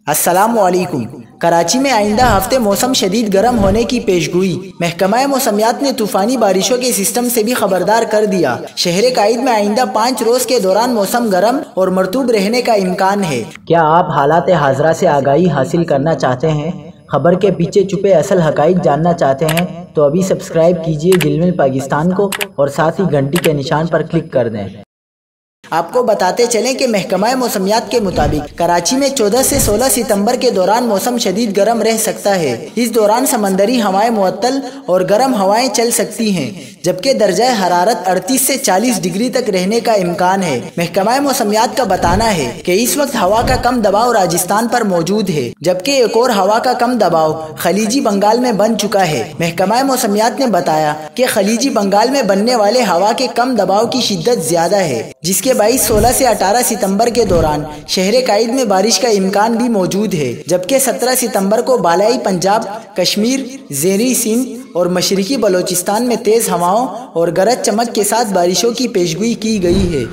अस्सलामुअलैकुम। कराची में आइंदा हफ्ते मौसम शदीद गर्म होने की पेशगोई। महकमा मौसमियात ने तूफानी बारिशों के सिस्टम से भी खबरदार कर दिया। शहर काइद में आइंदा 5 रोज के दौरान मौसम गर्म और मरतूब रहने का इम्कान है। क्या आप हालात हाजरा से आगाही हासिल करना चाहते हैं? खबर के पीछे छुपे असल हकाइक जानना चाहते हैं तो अभी सब्सक्राइब कीजिए जिलमिल पाकिस्तान को और साथ ही घंटी के निशान पर क्लिक कर दें। आपको बताते चलें कि महकमा मौसमियात के मुताबिक कराची में 14 से 16 सितंबर के दौरान मौसम शदीद गर्म रह सकता है। इस दौरान समंदरी हवाएं मुअत्तल और गर्म हवाएं चल सकती हैं, जबकि दर्जा हरारत 38 से 40 डिग्री तक रहने का इम्कान है। महकमा मौसमियात का बताना है कि इस वक्त हवा का कम दबाव राजस्थान पर मौजूद है, जबकि एक और हवा का कम दबाव खलीजी बंगाल में बन चुका है। महकमा मौसमियात ने बताया कि खलीजी बंगाल में बनने वाले हवा के कम दबाव की शिद्दत ज्यादा है, जिसके 16 से 18 सितंबर के दौरान शहर काइद में बारिश का इम्कान भी मौजूद है, जबकि 17 सितंबर को बालाई पंजाब, कश्मीर, ज़ेरी सिंध और मशरिकी बलोचिस्तान में तेज हवाओं और गरज चमक के साथ बारिशों की पेशगोई की गई है।